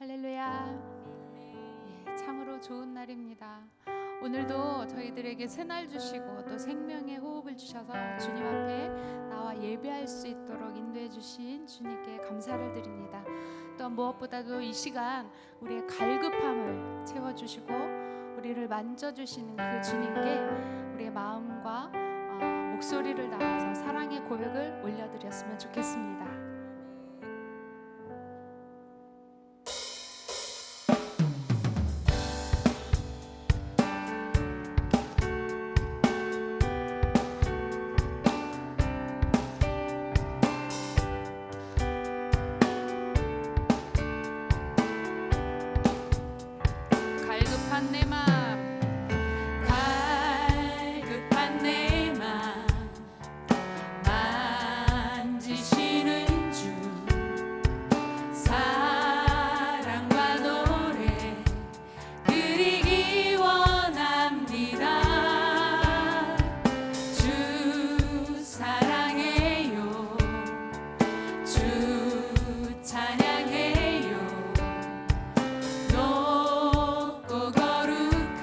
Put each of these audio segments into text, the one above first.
할렐루야. 참으로 좋은 날입니다. 오늘도 저희들에게 새날 주시고 또 생명의 호흡을 주셔서 주님 앞에 나와 예배할 수 있도록 인도해 주신 주님께 감사를 드립니다. 또한 무엇보다도 이 시간 우리의 갈급함을 채워주시고 우리를 만져주시는 그 주님께 우리의 마음과 목소리를 나눠서 사랑의 고백을 올려드렸으면 좋겠습니다. 갈급한 내 마음, 갈급한 내 마음 만지시는 주, 사랑과 노래 드리기 원합니다. 주 사랑해요, 주 찬양해요. 높고 거룩한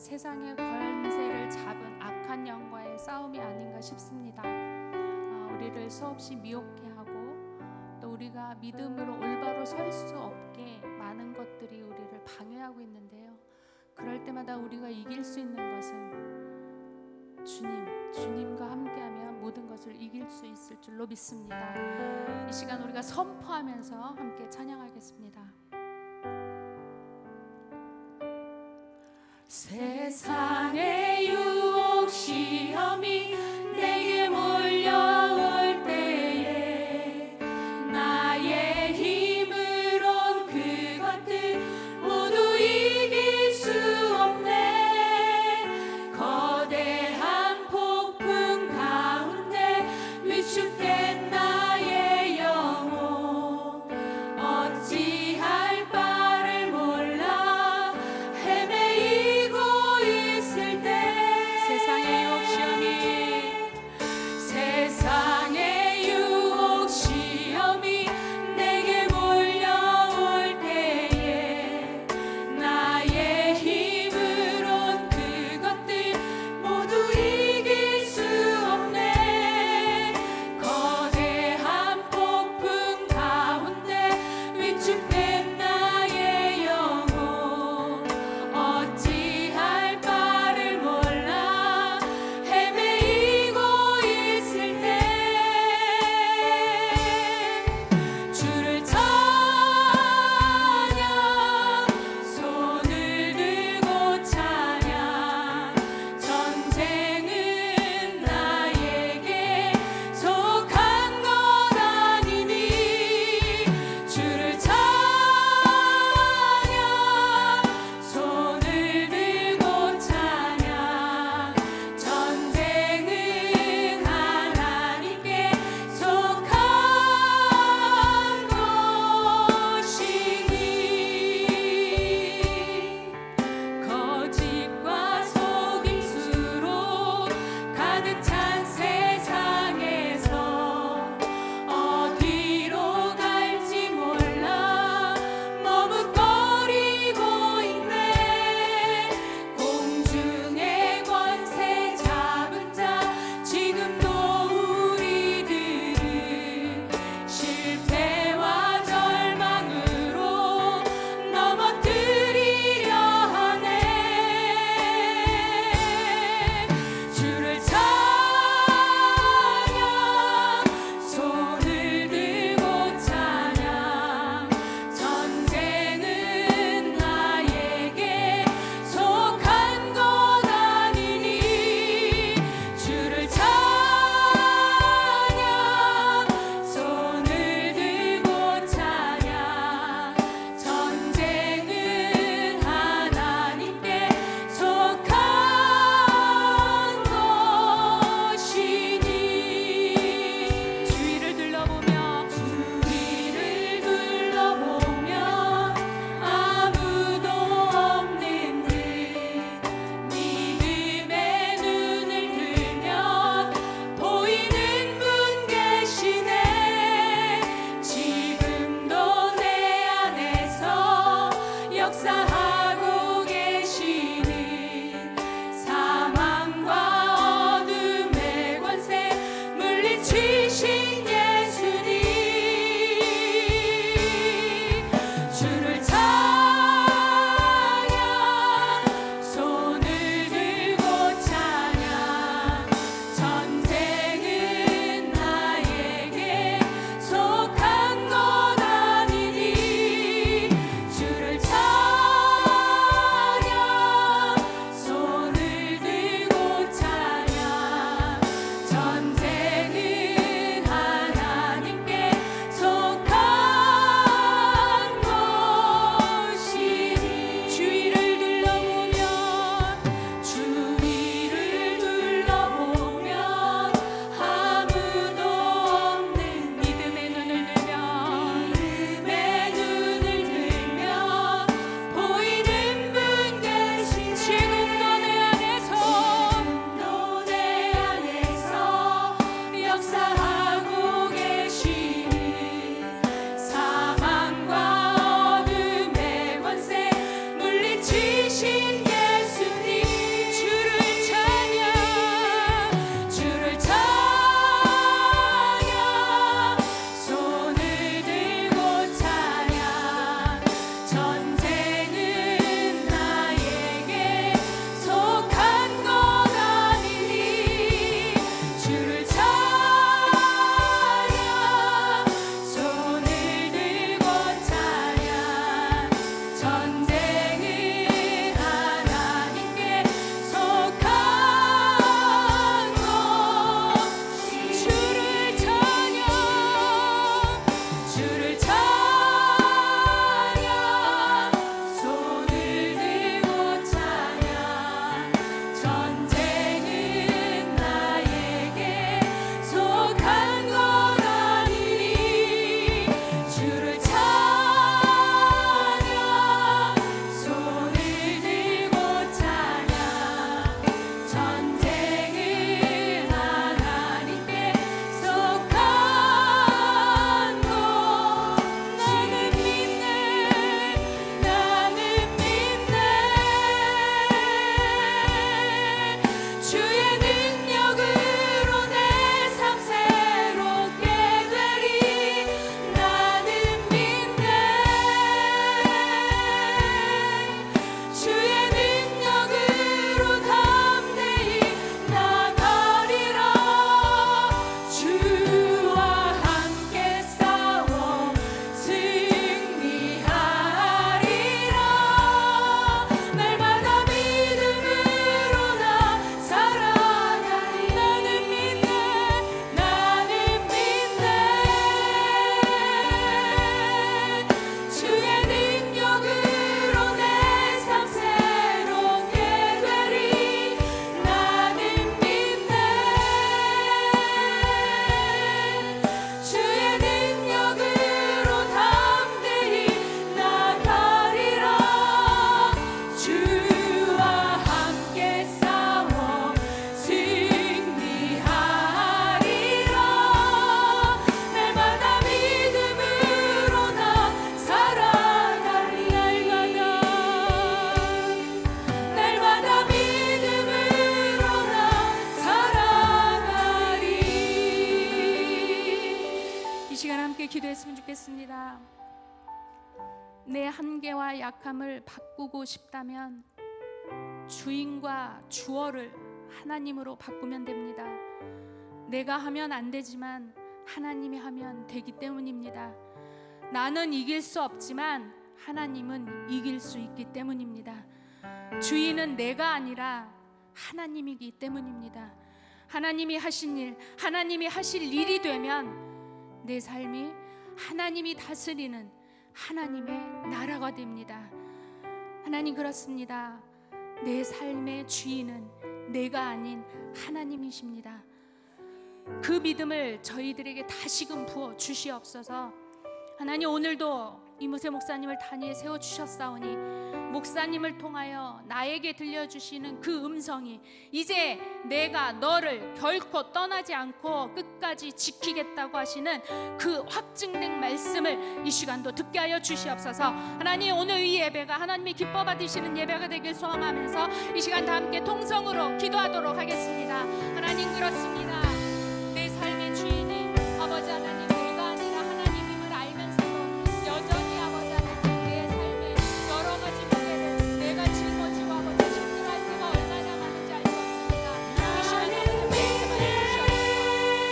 세상의 권세를 잡은 악한 영과의 싸움이 아닌가 싶습니다. 우리를 수없이 미혹해 하고 또 우리가 믿음으로 올바로 설 수 없게 많은 것들이 우리를 방해하고 있는데요. 그럴 때마다 우리가 이길 수 있는 것은 주님과 함께하면 모든 것을 이길 수 있을 줄로 믿습니다. 이 시간 우리가 선포하면서 함께 찬양하겠습니다. 세상의 유혹 시험이 내게 몰려올 때에 나의 힘으론 그것들 모두 이길 수 없네. 거대한 폭풍 가운데 위축된 나의 영혼 어찌할 바를 몰라 헤매이고 기도했으면 좋겠습니다. 내 한계와 약함을 바꾸고 싶다면 주인과 주어를 하나님으로 바꾸면 됩니다. 내가 하면 안 되지만 하나님이 하면 되기 때문입니다. 나는 이길 수 없지만 하나님은 이길 수 있기 때문입니다. 주인은 내가 아니라 하나님이기 때문입니다. 하나님이 하신 일, 하나님이 하실 일이 되면 내 삶이 하나님이 다스리는 하나님의 나라가 됩니다. 하나님, 그렇습니다. 내 삶의 주인은 내가 아닌 하나님이십니다. 그 믿음을 저희들에게 다시금 부어 주시옵소서. 하나님, 오늘도 이무세 목사님을 단위에 세워주셨사오니 목사님을 통하여 나에게 들려주시는 그 음성이 이제 내가 너를 결코 떠나지 않고 끝까지 지키겠다고 하시는 그 확증된 말씀을 이 시간도 듣게 하여 주시옵소서. 하나님, 오늘 이 예배가 하나님이 기뻐 받으시는 예배가 되길 소망하면서 이 시간 다 함께 통성으로 기도하도록 하겠습니다. 하나님, 그렇습니다. 내 삶의 주인이 아버지 하나님, 내가 아니라 하나님임을 알면서도 여전히 아버지 하나님, 내 삶에 여러 가지 문제를 내가 짊어지고 아버지 힘들어할 때가 얼마나 많은지 알 수 없습니다. 이 시간에 하나님 말씀하여 주시옵소서.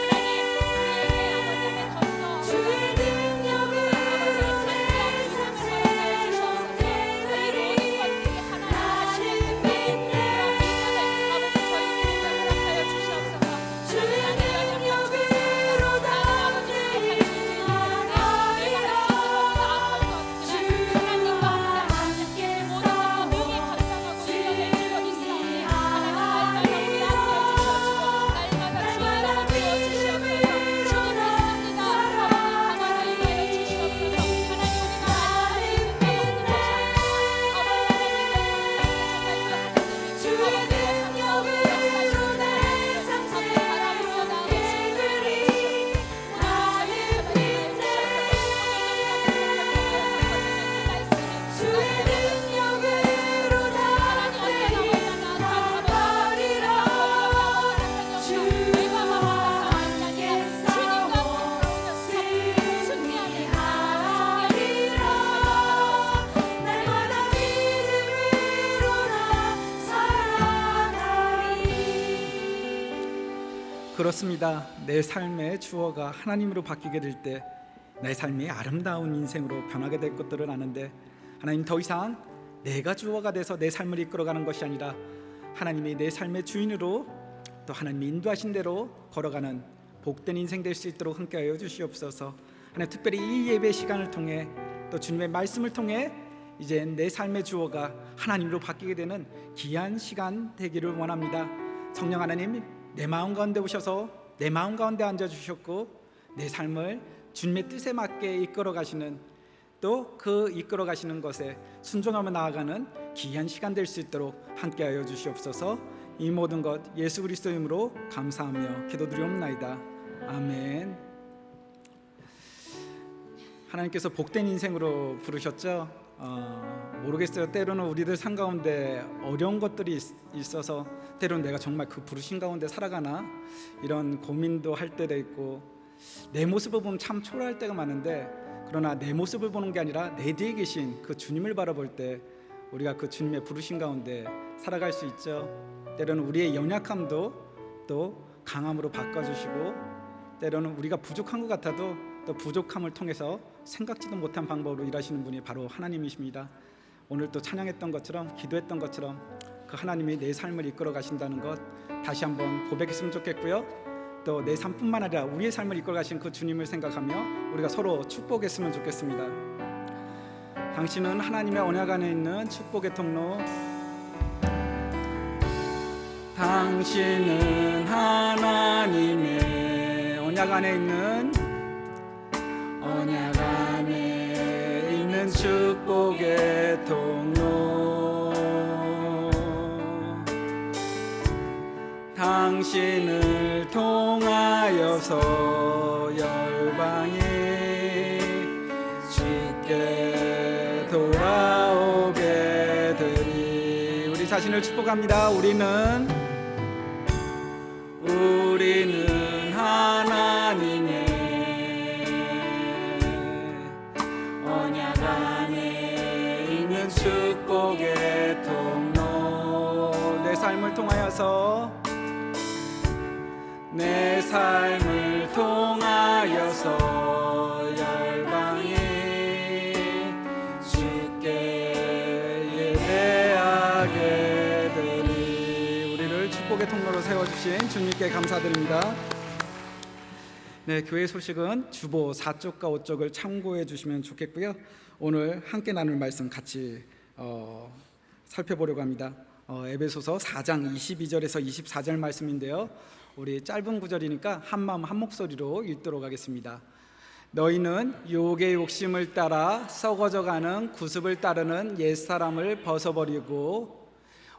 하나님, 우리에게 아버지 하나님 더 주의 능력을 아버지 하나님 주시옵소서. 이 모든 것들이 하나님 하시는 그 믿음을 아버지 저희들에게 허락하여 주시옵소서. 그렇습니다. 내 삶의 주어가 하나님으로 바뀌게 될 때 내 삶이 아름다운 인생으로 변하게 될 것들을 아는데, 하나님, 더 이상 내가 주어가 돼서 내 삶을 이끌어가는 것이 아니라 하나님이 내 삶의 주인으로 또 하나님이 인도하신 대로 걸어가는 복된 인생 될 수 있도록 함께하여 주시옵소서. 하나님, 특별히 이 예배 시간을 통해 또 주님의 말씀을 통해 이제 내 삶의 주어가 하나님으로 바뀌게 되는 귀한 시간 되기를 원합니다. 성령 하나님, 내 마음 가운데 오셔서 내 마음 가운데 앉아주셨고 내 삶을 주님의 뜻에 맞게 이끌어 가시는, 또 그 이끌어 가시는 것에 순종하며 나아가는 귀한 시간 될 수 있도록 함께하여 주시옵소서. 이 모든 것 예수 그리스도 이름으로 감사하며 기도드리옵나이다. 아멘. 하나님께서 복된 인생으로 부르셨죠. 모르겠어요. 때로는 우리들 삶 가운데 어려운 것들이 있어서 때로는 내가 정말 그 부르신 가운데 살아가나 이런 고민도 할 때도 있고, 내 모습을 보면 참 초라할 때가 많은데, 그러나 내 모습을 보는 게 아니라 내 뒤에 계신 그 주님을 바라볼 때 우리가 그 주님의 부르신 가운데 살아갈 수 있죠. 때로는 우리의 연약함도 또 강함으로 바꿔주시고, 때로는 우리가 부족한 것 같아도 또 부족함을 통해서 생각지도 못한 방법으로 일하시는 분이 바로 하나님이십니다. 오늘 또 찬양했던 것처럼, 기도했던 것처럼 그 하나님이 내 삶을 이끌어 가신다는 것 다시 한번 고백했으면 좋겠고요. 또 내 삶뿐만 아니라 우리의 삶을 이끌어 가신 그 주님을 생각하며 우리가 서로 축복했으면 좋겠습니다. 당신은 하나님의 언약 안에 있는 축복의 통로, 당신은 하나님의 언약 안에 있는 축복의 통로, 당신을 통하여서 열방이 주께 돌아오게 되리. 우리 자신을 축복합니다. 우리는 하나님의 삶을 통하여서 내 삶을 통하여서 열방에 주께 예배하게 되리. 우리를 축복의 통로로 세워주신 주님께 감사드립니다. 네, 교회 소식은 주보 4쪽과 5쪽을 참고해 주시면 좋겠고요. 오늘 함께 나눌 말씀 같이 살펴보려고 합니다. 에베소서 4장 22절에서 24절 말씀인데요. 우리 짧은 구절이니까 한마음 한목소리로 읽도록 하겠습니다. 너희는 유혹의 욕심을 따라 썩어져가는 구습을 따르는 옛사람을 벗어버리고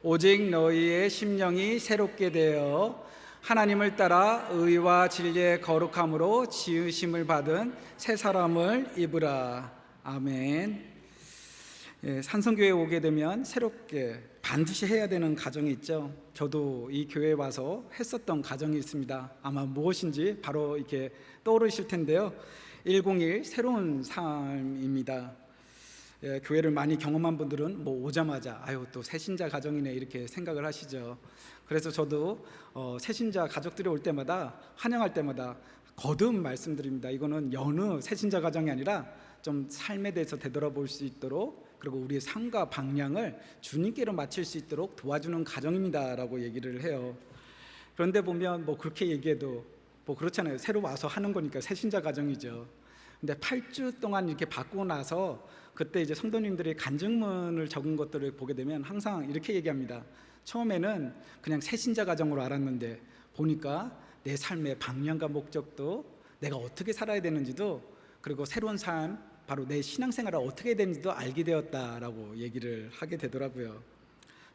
오직 너희의 심령이 새롭게 되어 하나님을 따라 의와 진리의 거룩함으로 지으심을 받은 새 사람을 입으라. 아멘. 예, 산성교회에 오게 되면 새롭게 반드시 해야 되는 가정이 있죠. 저도 이 교회에 와서 했었던 가정이 있습니다. 아마 무엇인지 바로 이렇게 떠오르실 텐데요. 101 새로운 삶입니다. 예, 교회를 많이 경험한 분들은 뭐 오자마자 아유 또 새신자 가정이네 이렇게 생각을 하시죠. 그래서 저도 새신자 가족들이 올 때마다 환영할 때마다 거듭 말씀드립니다. 이거는 여느 새신자 가정이 아니라 좀 삶에 대해서 되돌아볼 수 있도록, 그리고 우리의 삶과 방향을 주님께로 맞출 수 있도록 도와주는 가정입니다라고 얘기를 해요. 그런데 보면 뭐 그렇게 얘기해도 뭐 그렇잖아요. 새로 와서 하는 거니까 새신자 가정이죠. 근데 8주 동안 이렇게 바꾸고 나서 그때 이제 성도님들이 간증문을 적은 것들을 보게 되면 항상 이렇게 얘기합니다. 처음에는 그냥 새신자 가정으로 알았는데 보니까 내 삶의 방향과 목적도, 내가 어떻게 살아야 되는지도, 그리고 새로운 삶, 바로 내 신앙생활을 어떻게 해야 되는지도 알게 되었다라고 얘기를 하게 되더라고요.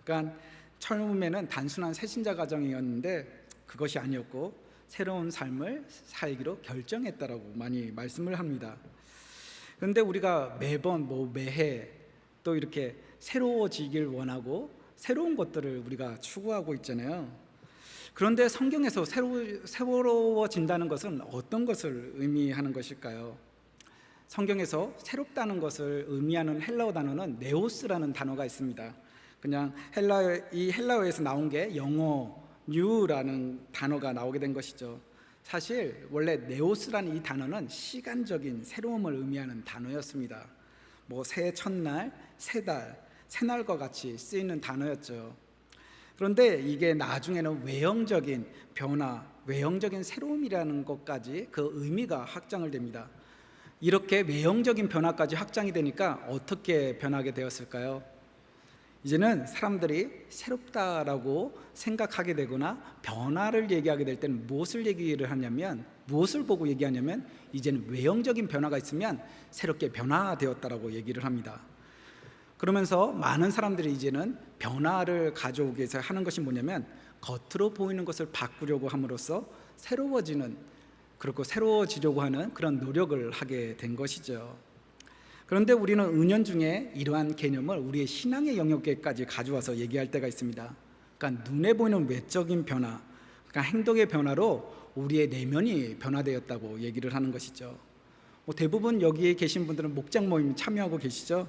그러니까 처음에는 단순한 새신자 가정이었는데 그것이 아니었고 새로운 삶을 살기로 결정했다라고 많이 말씀을 합니다. 그런데 우리가 매번 매해 또 이렇게 새로워지길 원하고 새로운 것들을 우리가 추구하고 있잖아요. 그런데 성경에서 새로워진다는 것은 어떤 것을 의미하는 것일까요? 성경에서 새롭다는 것을 의미하는 헬라어 단어는 네오스라는 단어가 있습니다. 그냥 헬라어에서 나온 게 영어 뉴라는 단어가 나오게 된 것이죠. 사실 원래 네오스라는 이 단어는 시간적인 새로움을 의미하는 단어였습니다. 새 첫날, 새날과 같이 쓰이는 단어였죠. 그런데 이게 나중에는 외형적인 변화, 외형적인 새로움이라는 것까지 그 의미가 확장을 됩니다. 이렇게 외형적인 변화까지 확장이 되니까 어떻게 변하게 되었을까요? 이제는 사람들이 새롭다라고 생각하게 되거나 변화를 얘기하게 될 때는 무엇을 얘기를 하냐면, 무엇을 보고 얘기하냐면 이제는 외형적인 변화가 있으면 새롭게 변화되었다라고 얘기를 합니다. 그러면서 많은 사람들이 이제는 변화를 가져오기 위해서 하는 것이 뭐냐면 겉으로 보이는 것을 바꾸려고 함으로써 새로워지려고 하는 그런 노력을 하게 된 것이죠. 그런데 우리는 은연중에 이러한 개념을 우리의 신앙의 영역에까지 가져와서 얘기할 때가 있습니다. 그러니까 눈에 보이는 외적인 변화, 그러니까 행동의 변화로 우리의 내면이 변화되었다고 얘기를 하는 것이죠. 대부분 여기에 계신 분들은 목장 모임 참여하고 계시죠.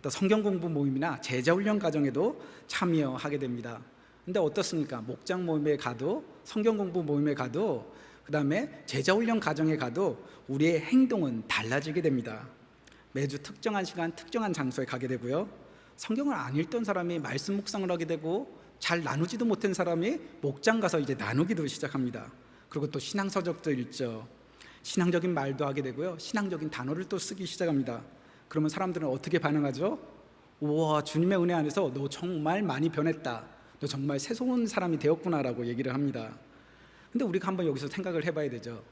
또 성경 공부 모임이나 제자훈련 과정에도 참여하게 됩니다. 근데 어떻습니까? 목장 모임에 가도, 성경 공부 모임에 가도, 그 다음에 제자훈련 과정에 가도 우리의 행동은 달라지게 됩니다. 매주 특정한 시간, 특정한 장소에 가게 되고요. 성경을 안 읽던 사람이 말씀 묵상을 하게 되고, 잘 나누지도 못한 사람이 목장 가서 이제 나누기도 시작합니다. 그리고 또 신앙서적도 읽죠. 신앙적인 말도 하게 되고요. 신앙적인 단어를 또 쓰기 시작합니다. 그러면 사람들은 어떻게 반응하죠? 우와, 주님의 은혜 안에서 너 정말 많이 변했다, 너 정말 새로운 사람이 되었구나라고 얘기를 합니다. 근데 우리가 한번 여기서 생각을 해봐야 되죠.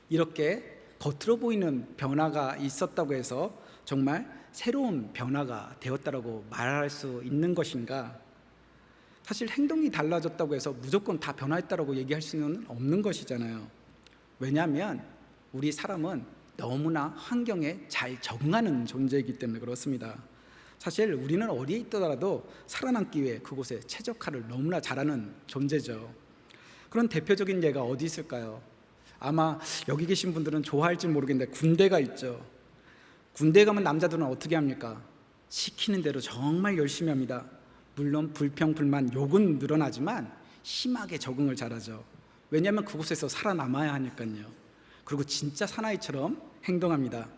이렇게 겉으로 보이는 변화가 있었다고 해서 정말 새로운 변화가 되었다라고 말할 수 있는 것인가? 사실 행동이 달라졌다고 해서 무조건 다 변화했다라고 얘기할 수는 없는 것이잖아요. 왜냐하면 우리 사람은 너무나 환경에 잘 적응하는 존재이기 때문에 그렇습니다. 사실 우리는 어디에 있더라도 살아남기 위해 그곳에 최적화를 너무나 잘하는 존재죠. 그런 대표적인 예가 어디 있을까요? 아마 여기 계신 분들은 좋아할지 모르겠는데 군대가 있죠. 군대에 가면 남자들은 어떻게 합니까? 시키는 대로 정말 열심히 합니다. 물론 불평, 불만, 욕은 늘어나지만 심하게 적응을 잘하죠. 왜냐하면 그곳에서 살아남아야 하니까요. 그리고 진짜 사나이처럼 행동합니다.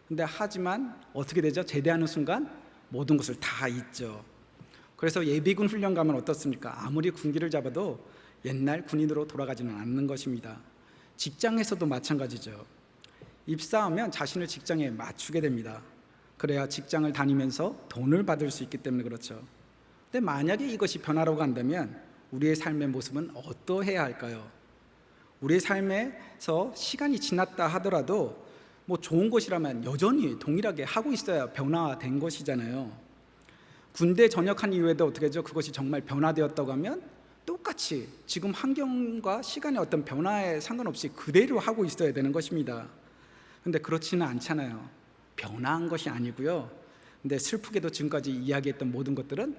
근데 하지만 어떻게 되죠? 제대하는 순간 모든 것을 다 잊죠. 그래서 예비군 훈련 가면 어떻습니까? 아무리 군기를 잡아도 옛날 군인으로 돌아가지는 않는 것입니다. 직장에서도 마찬가지죠. 입사하면 자신을 직장에 맞추게 됩니다. 그래야 직장을 다니면서 돈을 받을 수 있기 때문에 그렇죠. 근데 만약에 이것이 변화라고 한다면 우리의 삶의 모습은 어떠해야 할까요? 우리의 삶에서 시간이 지났다 하더라도 뭐 좋은 것이라면 여전히 동일하게 하고 있어야 변화된 것이잖아요. 군대 전역한 이후에도 어떻게 하죠? 그것이 정말 변화되었다고 하면 똑같이 지금 환경과 시간의 어떤 변화에 상관없이 그대로 하고 있어야 되는 것입니다. 근데 그렇지는 않잖아요. 변화한 것이 아니고요. 근데 슬프게도 지금까지 이야기했던 모든 것들은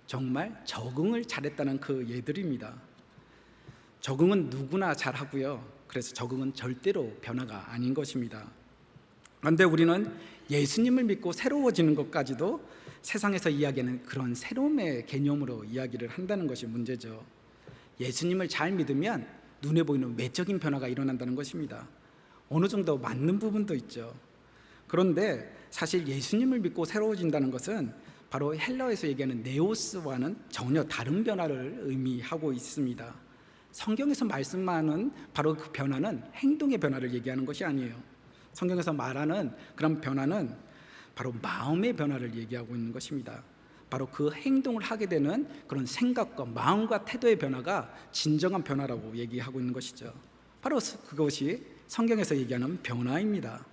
정말 적응을 잘했다는 그 예들입니다. 적응은 누구나 잘하고요. 그래서 적응은 절대로 변화가 아닌 것입니다. 그런데 우리는 예수님을 믿고 새로워지는 것까지도 세상에서 이야기하는 그런 새로움의 개념으로 이야기를 한다는 것이 문제죠. 예수님을 잘 믿으면 눈에 보이는 외적인 변화가 일어난다는 것입니다. 어느 정도 맞는 부분도 있죠. 그런데 사실 예수님을 믿고 새로워진다는 것은 바로 헬라어에서 얘기하는 네오스와는 전혀 다른 변화를 의미하고 있습니다. 성경에서 말씀하는 바로 그 변화는 행동의 변화를 얘기하는 것이 아니에요. 성경에서 말하는 그런 변화는 바로 마음의 변화를 얘기하고 있는 것입니다. 바로 그 행동을 하게 되는 그런 생각과 마음과 태도의 변화가 진정한 변화라고 얘기하고 있는 것이죠. 바로 그것이 성경에서 얘기하는 변화입니다.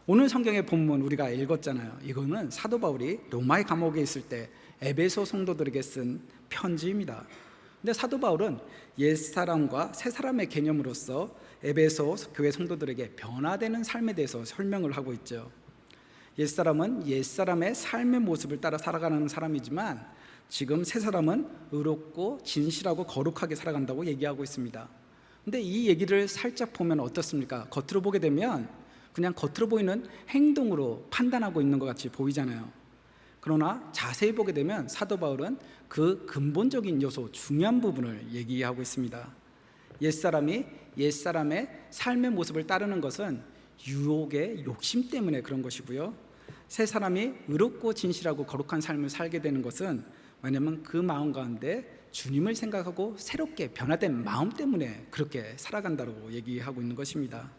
오늘 성경의 본문 우리가 읽었잖아요. 이거는 사도 바울이 로마의 감옥에 있을 때 에베소 성도들에게 쓴 편지입니다. 근데 사도 바울은 옛사람과 새사람의 개념으로서 에베소 교회 성도들에게 변화되는 삶에 대해서 설명을 하고 있죠. 옛사람은 옛사람의 삶의 모습을 따라 살아가는 사람이지만 지금 새사람은 의롭고 진실하고 거룩하게 살아간다고 얘기하고 있습니다. 근데 이 얘기를 살짝 보면 어떻습니까? 겉으로 보게 되면 그냥 겉으로 보이는 행동으로 판단하고 있는 것 같이 보이잖아요. 그러나 자세히 보게 되면 사도 바울은 그 근본적인 요소, 중요한 부분을 얘기하고 있습니다. 옛사람이 옛사람의 삶의 모습을 따르는 것은 유혹의 욕심 때문에 그런 것이고요. 새 사람이 의롭고 진실하고 거룩한 삶을 살게 되는 것은 왜냐하면 그 마음 가운데 주님을 생각하고 새롭게 변화된 마음 때문에 그렇게 살아간다고 얘기하고 있는 것입니다.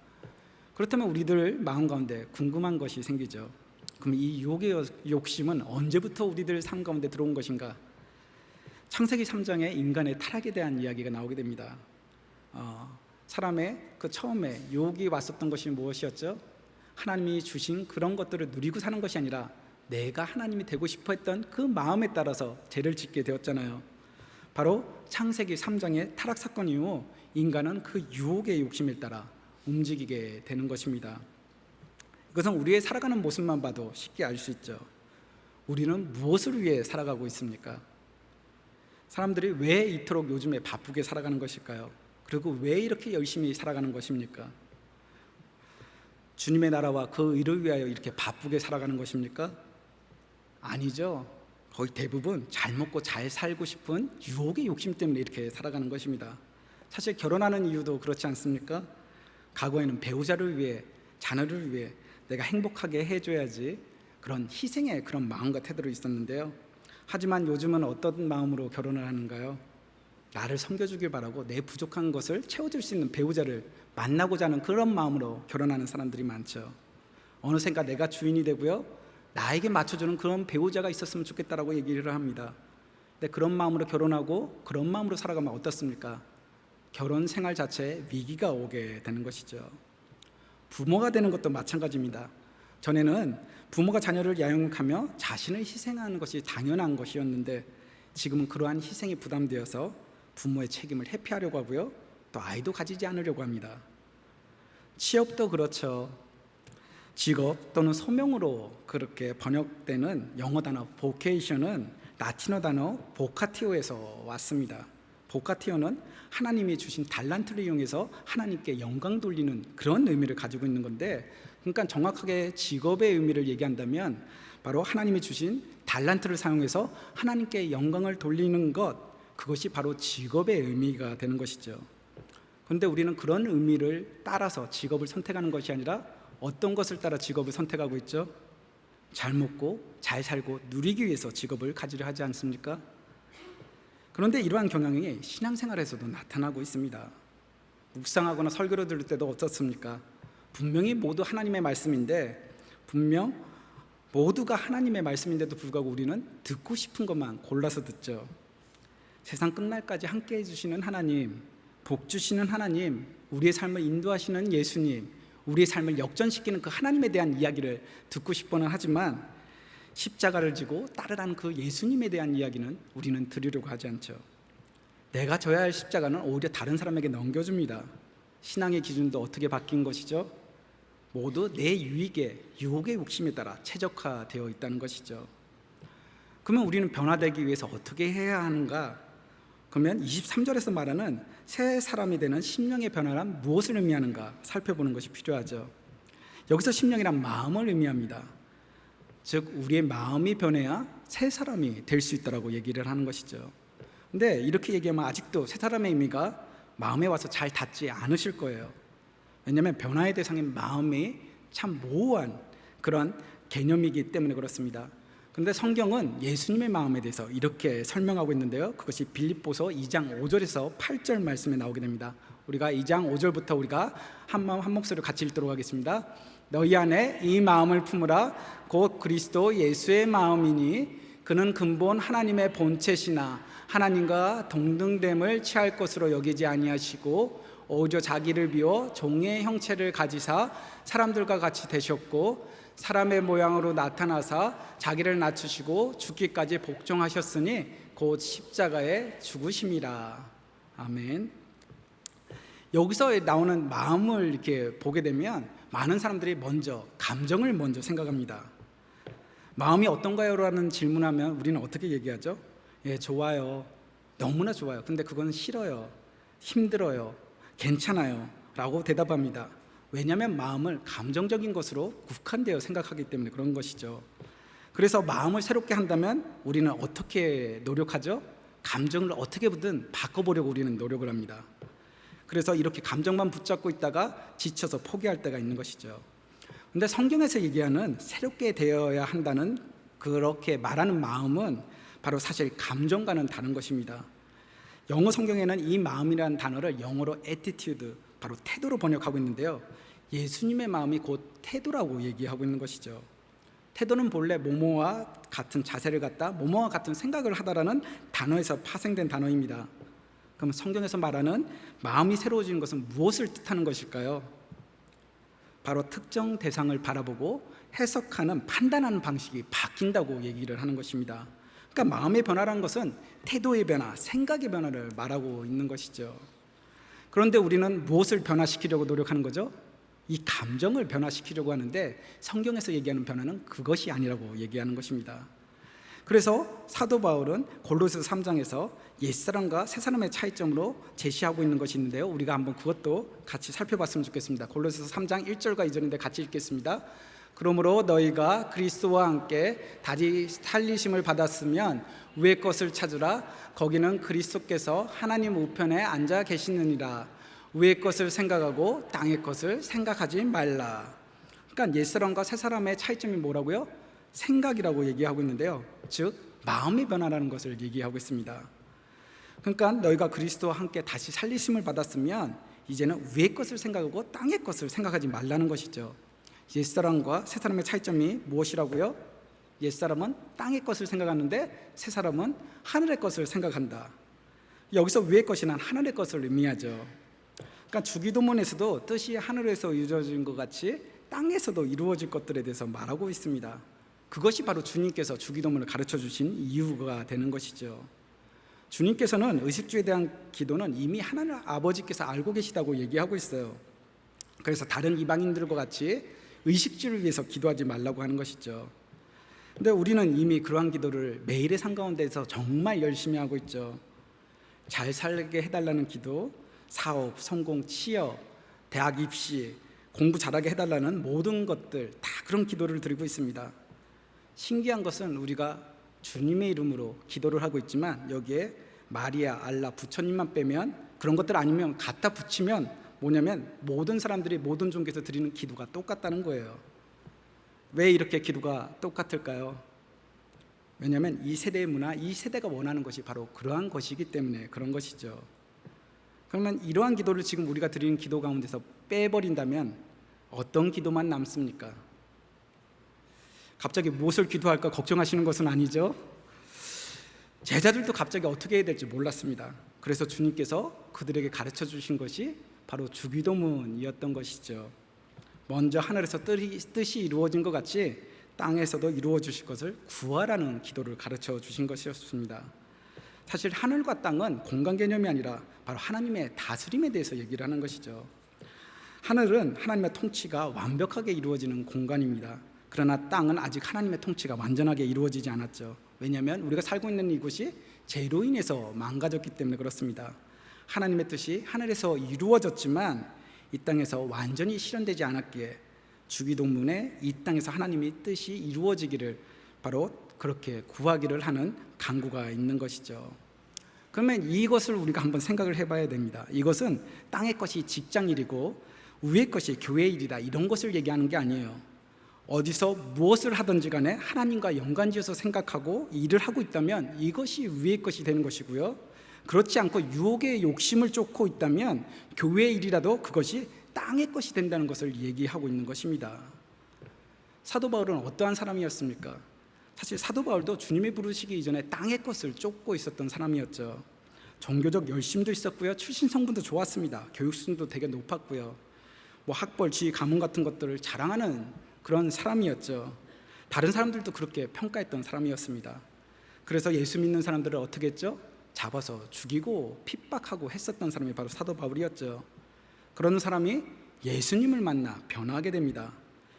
그렇다면 우리들 마음 가운데 궁금한 것이 생기죠. 그럼 이 유혹의 욕심은 언제부터 우리들 삶 가운데 들어온 것인가? 창세기 3장에 인간의 타락에 대한 이야기가 나오게 됩니다. 사람의 그 처음에 유혹이 왔었던 것이 무엇이었죠? 하나님이 주신 그런 것들을 누리고 사는 것이 아니라 내가 하나님이 되고 싶어 했던 그 마음에 따라서 죄를 짓게 되었잖아요. 바로 창세기 3장의 타락 사건 이후 인간은 그 유혹의 욕심에 따라 움직이게 되는 것입니다. 이것은 우리의 살아가는 모습만 봐도 쉽게 알 수 있죠. 우리는 무엇을 위해 살아가고 있습니까? 사람들이 왜 이토록 요즘에 바쁘게 살아가는 것일까요? 그리고 왜 이렇게 열심히 살아가는 것입니까? 주님의 나라와 그 의를 위하여 이렇게 바쁘게 살아가는 것입니까? 아니죠. 거의 대부분 잘 먹고 잘 살고 싶은 유혹의 욕심 때문에 이렇게 살아가는 것입니다. 사실 결혼하는 이유도 그렇지 않습니까? 과거에는 배우자를 위해, 자녀를 위해 내가 행복하게 해줘야지 그런 희생의 그런 마음과 태도로 있었는데요. 하지만 요즘은 어떤 마음으로 결혼을 하는가요? 나를 섬겨주길 바라고 내 부족한 것을 채워줄 수 있는 배우자를 만나고자 하는 그런 마음으로 결혼하는 사람들이 많죠. 어느샌가 내가 주인이 되고요, 나에게 맞춰주는 그런 배우자가 있었으면 좋겠다라고 얘기를 합니다. 근데 그런 마음으로 결혼하고 그런 마음으로 살아가면 어떻습니까? 결혼 생활 자체에 위기가 오게 되는 것이죠. 부모가 되는 것도 마찬가지입니다. 전에는 부모가 자녀를 양육하며 자신을 희생하는 것이 당연한 것이었는데 지금은 그러한 희생이 부담되어서 부모의 책임을 회피하려고 하고요, 또 아이도 가지지 않으려고 합니다. 취업도 그렇죠. 직업 또는 소명으로 그렇게 번역되는 영어 단어 vocation은 라틴어 단어 보카티오에서 왔습니다. 보카티오는 하나님이 주신 달란트를 이용해서 하나님께 영광 돌리는 그런 의미를 가지고 있는 건데 그러니까 정확하게 직업의 의미를 얘기한다면 바로 하나님이 주신 달란트를 사용해서 하나님께 영광을 돌리는 것, 그것이 바로 직업의 의미가 되는 것이죠. 그런데 우리는 그런 의미를 따라서 직업을 선택하는 것이 아니라 어떤 것을 따라 직업을 선택하고 있죠? 잘 먹고 잘 살고 누리기 위해서 직업을 가지려 하지 않습니까? 그런데 이러한 경향이 신앙생활에서도 나타나고 있습니다. 묵상하거나 설교를 들을 때도 어떻습니까? 분명히 모두 하나님의 말씀인데, 분명 모두가 하나님의 말씀인데도 불구하고 우리는 듣고 싶은 것만 골라서 듣죠. 세상 끝날까지 함께 해주시는 하나님, 복 주시는 하나님, 우리의 삶을 인도하시는 예수님, 우리의 삶을 역전시키는 그 하나님에 대한 이야기를 듣고 싶어는 하지만 십자가를 지고 따르라는 그 예수님에 대한 이야기는 우리는 들으려고 하지 않죠. 내가 져야 할 십자가는 오히려 다른 사람에게 넘겨줍니다. 신앙의 기준도 어떻게 바뀐 것이죠? 모두 내 유익에, 유혹의 욕심에 따라 최적화되어 있다는 것이죠. 그러면 우리는 변화되기 위해서 어떻게 해야 하는가? 그러면 23절에서 말하는 새 사람이 되는 심령의 변화란 무엇을 의미하는가 살펴보는 것이 필요하죠. 여기서 심령이란 마음을 의미합니다. 즉 우리의 마음이 변해야 새 사람이 될 수 있다라고 얘기를 하는 것이죠. 근데 이렇게 얘기하면 아직도 새 사람의 의미가 마음에 와서 잘 닿지 않으실 거예요. 왜냐하면 변화의 대상인 마음이 참 모호한 그런 개념이기 때문에 그렇습니다. 그런데 성경은 예수님의 마음에 대해서 이렇게 설명하고 있는데요, 그것이 빌립보서 2장 5절에서 8절 말씀에 나오게 됩니다. 우리가 2장 5절부터 우리가 한 마음 한 목소리로 같이 읽도록 하겠습니다. 너희 안에 이 마음을 품으라. 곧 그리스도 예수의 마음이니 그는 근본 하나님의 본체시나 하나님과 동등됨을 취할 것으로 여기지 아니하시고 오히려 자기를 비워 종의 형체를 가지사 사람들과 같이 되셨고 사람의 모양으로 나타나사 자기를 낮추시고 죽기까지 복종하셨으니 곧 십자가에 죽으심이라. 아멘. 여기서 나오는 마음을 이렇게 보게 되면 많은 사람들이 먼저 감정을 먼저 생각합니다. 마음이 어떤가요? 라는 질문하면 우리는 어떻게 얘기하죠? 예, 좋아요. 너무나 좋아요. 근데 그건 싫어요. 힘들어요. 괜찮아요. 라고 대답합니다. 왜냐하면 마음을 감정적인 것으로 국한되어 생각하기 때문에 그런 것이죠. 그래서 마음을 새롭게 한다면 우리는 어떻게 노력하죠? 감정을 어떻게든 바꿔보려고 우리는 노력을 합니다. 그래서 이렇게 감정만 붙잡고 있다가 지쳐서 포기할 때가 있는 것이죠. 그런데 성경에서 얘기하는 새롭게 되어야 한다는 그렇게 말하는 마음은 바로 사실 감정과는 다른 것입니다. 영어 성경에는 이 마음이라는 단어를 영어로 attitude, 바로 태도로 번역하고 있는데요, 예수님의 마음이 곧 태도라고 얘기하고 있는 것이죠. 태도는 본래 뭐뭐와 같은 자세를 갖다 뭐뭐와 같은 생각을 하다라는 단어에서 파생된 단어입니다. 그럼 성경에서 말하는 마음이 새로워지는 것은 무엇을 뜻하는 것일까요? 바로 특정 대상을 바라보고 해석하는, 판단하는 방식이 바뀐다고 얘기를 하는 것입니다. 그러니까 마음의 변화라는 것은 태도의 변화, 생각의 변화를 말하고 있는 것이죠. 그런데 우리는 무엇을 변화시키려고 노력하는 거죠? 이 감정을 변화시키려고 하는데 성경에서 얘기하는 변화는 그것이 아니라고 얘기하는 것입니다. 그래서 사도 바울은 골로새서 3장에서 옛사람과 새사람의 차이점으로 제시하고 있는 것이 있는데요, 우리가 한번 그것도 같이 살펴봤으면 좋겠습니다. 골로새서 3장 1절과 2절인데 같이 읽겠습니다. 그러므로 너희가 그리스도와 함께 다시 살리심을 받았으면 위의 것을 찾으라. 거기는 그리스도께서 하나님 우편에 앉아 계시느니라. 위의 것을 생각하고 땅의 것을 생각하지 말라. 그러니까 옛사람과 새사람의 차이점이 뭐라고요? 생각이라고 얘기하고 있는데요, 즉 마음의 변화라는 것을 얘기하고 있습니다. 그러니까 너희가 그리스도와 함께 다시 살리심을 받았으면 이제는 위의 것을 생각하고 땅의 것을 생각하지 말라는 것이죠. 옛사람과 새사람의 차이점이 무엇이라고요? 옛사람은 땅의 것을 생각하는데 새사람은 하늘의 것을 생각한다. 여기서 위의 것이란 하늘의 것을 의미하죠. 그러니까 주기도문에서도 뜻이 하늘에서 이루어진 것 같이 땅에서도 이루어질 것들에 대해서 말하고 있습니다. 그것이 바로 주님께서 주기도문을 가르쳐 주신 이유가 되는 것이죠. 주님께서는 의식주에 대한 기도는 이미 하나님 아버지께서 알고 계시다고 얘기하고 있어요. 그래서 다른 이방인들과 같이 의식주를 위해서 기도하지 말라고 하는 것이죠. 근데 우리는 이미 그러한 기도를 매일의 삶 가운데서 정말 열심히 하고 있죠. 잘 살게 해달라는 기도, 사업, 성공, 취업, 대학 입시, 공부 잘하게 해달라는 모든 것들 다 그런 기도를 드리고 있습니다. 신기한 것은 우리가 주님의 이름으로 기도를 하고 있지만 여기에 마리아, 알라, 부처님만 빼면 그런 것들 아니면 갖다 붙이면 뭐냐면 모든 사람들이 모든 종교에서 드리는 기도가 똑같다는 거예요. 왜 이렇게 기도가 똑같을까요? 왜냐하면 이 세대의 문화, 이 세대가 원하는 것이 바로 그러한 것이기 때문에 그런 것이죠. 그러면 이러한 기도를 지금 우리가 드리는 기도 가운데서 빼버린다면 어떤 기도만 남습니까? 갑자기 무엇을 기도할까 걱정하시는 것은 아니죠? 제자들도 갑자기 어떻게 해야 될지 몰랐습니다. 그래서 주님께서 그들에게 가르쳐 주신 것이 바로 주기도문이었던 것이죠. 먼저 하늘에서 뜻이 이루어진 것 같이 땅에서도 이루어 주실 것을 구하라는 기도를 가르쳐 주신 것이었습니다. 사실 하늘과 땅은 공간 개념이 아니라 바로 하나님의 다스림에 대해서 얘기를 하는 것이죠. 하늘은 하나님의 통치가 완벽하게 이루어지는 공간입니다. 그러나 땅은 아직 하나님의 통치가 완전하게 이루어지지 않았죠. 왜냐하면 우리가 살고 있는 이곳이 죄로 인해서 망가졌기 때문에 그렇습니다. 하나님의 뜻이 하늘에서 이루어졌지만 이 땅에서 완전히 실현되지 않았기에 주기도문에 이 땅에서 하나님의 뜻이 이루어지기를 바로 그렇게 구하기를 하는 간구가 있는 것이죠. 그러면 이것을 우리가 한번 생각을 해봐야 됩니다. 이것은 땅의 것이 직장 일이고 위의 것이 교회 일이다 이런 것을 얘기하는 게 아니에요. 어디서 무엇을 하든지 간에 하나님과 연관지어서 생각하고 일을 하고 있다면 이것이 위의 것이 되는 것이고요. 그렇지 않고 유혹의 욕심을 쫓고 있다면 교회의 일이라도 그것이 땅의 것이 된다는 것을 얘기하고 있는 것입니다. 사도 바울은 어떠한 사람이었습니까? 사실 사도 바울도 주님이 부르시기 이전에 땅의 것을 쫓고 있었던 사람이었죠. 종교적 열심도 있었고요. 출신 성분도 좋았습니다. 교육 수준도 되게 높았고요. 학벌, 지위, 가문 같은 것들을 자랑하는 그런 사람이었죠. 다른 사람들도 그렇게 평가했던 사람이었습니다. 그래서 예수 믿는 사람들을 어떻게 했죠? 잡아서 죽이고 핍박하고 했었던 사람이 바로 사도 바울이었죠. 그런 사람이 예수님을 만나 변화하게 됩니다.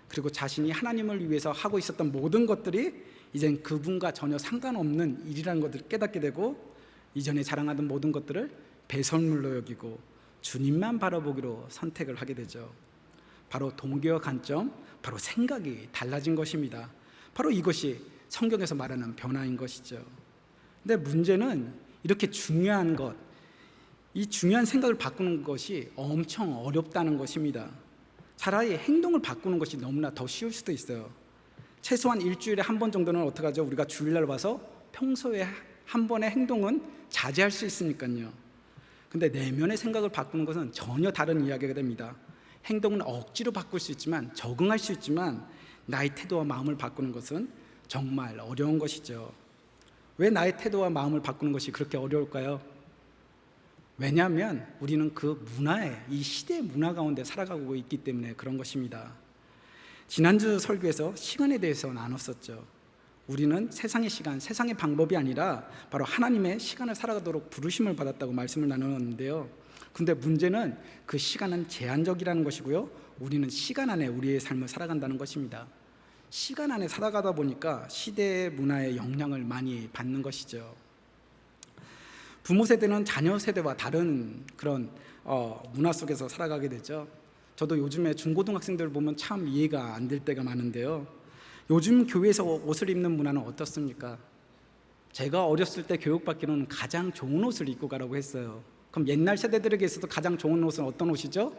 그리고 자신이 하나님을 위해서 하고 있었던 모든 것들이 이젠 그분과 전혀 상관없는 일이라는 것을 깨닫게 되고 이전에 자랑하던 모든 것들을 배설물로 여기고 주님만 바라보기로 선택을 하게 되죠. 바로 동기와 관점, 바로 생각이 달라진 것입니다. 바로 이것이 성경에서 말하는 변화인 것이죠. 근데 문제는 이렇게 중요한 것, 이 중요한 생각을 바꾸는 것이 엄청 어렵다는 것입니다. 차라리 행동을 바꾸는 것이 너무나 더 쉬울 수도 있어요. 최소한 일주일에 한 번 정도는 어떻게 하죠? 우리가 주일날 와서 평소에 한 번의 행동은 자제할 수 있으니까요. 근데 내면의 생각을 바꾸는 것은 전혀 다른 이야기가 됩니다. 행동은 억지로 바꿀 수 있지만, 적응할 수 있지만 나의 태도와 마음을 바꾸는 것은 정말 어려운 것이죠. 왜 나의 태도와 마음을 바꾸는 것이 그렇게 어려울까요? 왜냐하면 우리는 그 문화에, 이 시대의 문화 가운데 살아가고 있기 때문에 그런 것입니다. 지난주 설교에서 시간에 대해서 나눴었죠. 우리는 세상의 시간, 세상의 방법이 아니라 바로 하나님의 시간을 살아가도록 부르심을 받았다고 말씀을 나눴는데요. 근데 문제는 그 시간은 제한적이라는 것이고요. 우리는 시간 안에 우리의 삶을 살아간다는 것입니다. 시간 안에 살아가다 보니까 시대의 문화의 영향을 많이 받는 것이죠. 부모 세대는 자녀 세대와 다른 그런 문화 속에서 살아가게 되죠. 저도 요즘에 중고등학생들 보면 참 이해가 안 될 때가 많은데요. 요즘 교회에서 옷을 입는 문화는 어떻습니까? 제가 어렸을 때 교육받기로는 가장 좋은 옷을 입고 가라고 했어요. 그럼 옛날 세대들에게서도 가장 좋은 옷은 어떤 옷이죠?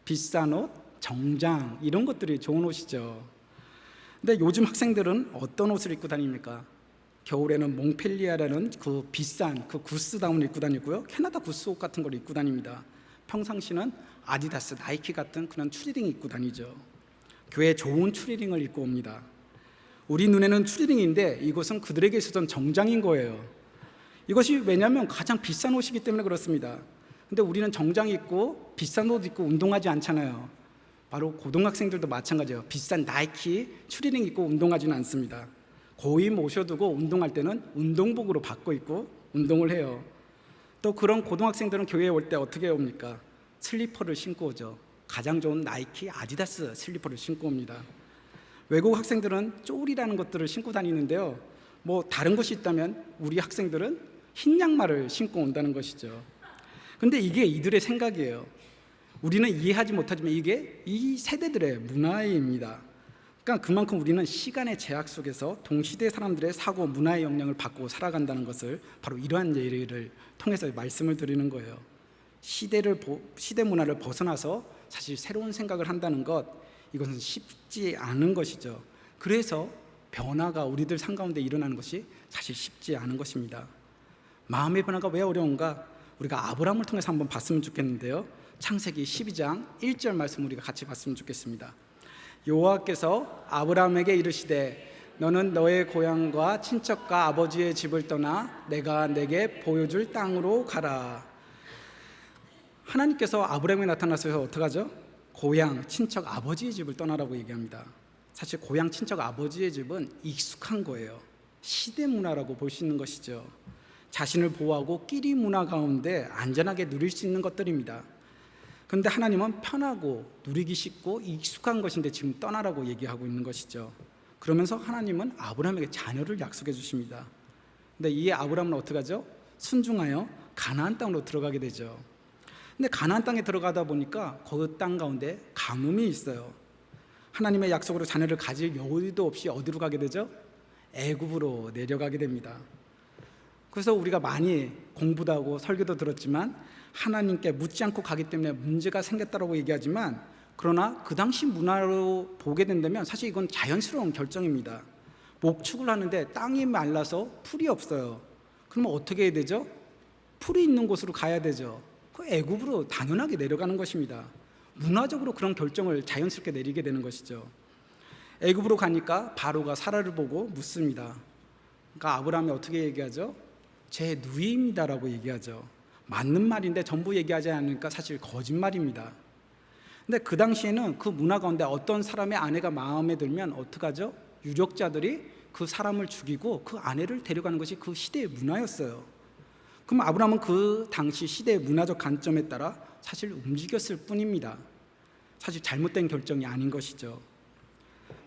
비싼 옷, 정장 이런 것들이 좋은 옷이죠. 근데 요즘 학생들은 어떤 옷을 입고 다닙니까? 겨울에는 몽펠리아라는 그 비싼 그 구스 다운을 입고 다니고요. 캐나다 구스 옷 같은 걸 입고 다닙니다. 평상시는 아디다스, 나이키 같은 그런 추리닝 입고 다니죠. 교회에 좋은 추리닝을 입고 옵니다. 우리 눈에는 추리닝인데 이것은 그들에게 있어서는 정장인 거예요. 이것이 왜냐하면 가장 비싼 옷이기 때문에 그렇습니다. 근데 우리는 정장 입고 비싼 옷 입고 운동하지 않잖아요. 바로 고등학생들도 마찬가지예요. 비싼 나이키 추리닝 입고 운동하지는 않습니다. 거의 모셔두고 운동할 때는 운동복으로 바꿔 입고 운동을 해요. 또 그런 고등학생들은 교회에 올 때 어떻게 옵니까? 슬리퍼를 신고 오죠. 가장 좋은 나이키, 아디다스 슬리퍼를 신고 옵니다. 외국 학생들은 쫄이라는 것들을 신고 다니는데요. 다른 것이 있다면 우리 학생들은 흰 양말을 신고 온다는 것이죠. 근데 이게 이들의 생각이에요. 우리는 이해하지 못하지만 이게 이 세대들의 문화입니다. 그러니까 그만큼 우리는 시간의 제약 속에서 동시대 사람들의 사고 문화의 영향을 받고 살아간다는 것을 바로 이러한 예를 통해서 말씀을 드리는 거예요. 시대 문화를 벗어나서 사실 새로운 생각을 한다는 것, 이것은 쉽지 않은 것이죠. 그래서 변화가 우리들 삶 가운데 일어나는 것이 사실 쉽지 않은 것입니다. 마음의 변화가 왜 어려운가? 우리가 아브라함을 통해서 한번 봤으면 좋겠는데요. 창세기 12장 1절 말씀 우리가 같이 봤으면 좋겠습니다. 여호와께서 아브라함에게 이르시되 너는 너의 고향과 친척과 아버지의 집을 떠나 내가 내게 보여줄 땅으로 가라. 하나님께서 아브라함에 나타나서 어떻게 하죠? 고향, 친척, 아버지의 집을 떠나라고 얘기합니다. 사실 고향, 친척, 아버지의 집은 익숙한 거예요. 시대 문화라고 볼 수 있는 것이죠. 자신을 보호하고 끼리 문화 가운데 안전하게 누릴 수 있는 것들입니다. 그런데 하나님은 편하고 누리기 쉽고 익숙한 것인데 지금 떠나라고 얘기하고 있는 것이죠. 그러면서 하나님은 아브라함에게 자녀를 약속해 주십니다. 근데 이 아브라함은 어떻게 하죠? 순종하여 가나안 땅으로 들어가게 되죠. 근데 가나안 땅에 들어가다 보니까 그 땅 가운데 가뭄이 있어요. 하나님의 약속으로 자녀를 가질 여유도 없이 어디로 가게 되죠? 애굽으로 내려가게 됩니다. 그래서 우리가 많이 공부도 하고 설교도 들었지만 하나님께 묻지 않고 가기 때문에 문제가 생겼다고 얘기하지만, 그러나 그 당시 문화로 보게 된다면 사실 이건 자연스러운 결정입니다. 목축을 하는데 땅이 말라서 풀이 없어요. 그러면 어떻게 해야 되죠? 풀이 있는 곳으로 가야 되죠. 그 애굽으로 당연하게 내려가는 것입니다. 문화적으로 그런 결정을 자연스럽게 내리게 되는 것이죠. 애굽으로 가니까 바로가 사라를 보고 묻습니다. 그러니까 아브라함이 어떻게 얘기하죠? 제 누이입니다라고 얘기하죠. 맞는 말인데 전부 얘기하지 않으니까 사실 거짓말입니다. 근데 그 당시에는 그 문화 가운데 어떤 사람의 아내가 마음에 들면 어떡하죠? 유력자들이 그 사람을 죽이고 그 아내를 데려가는 것이 그 시대의 문화였어요. 그럼 아브라함은 그 당시 시대의 문화적 관점에 따라 사실 움직였을 뿐입니다. 사실 잘못된 결정이 아닌 것이죠.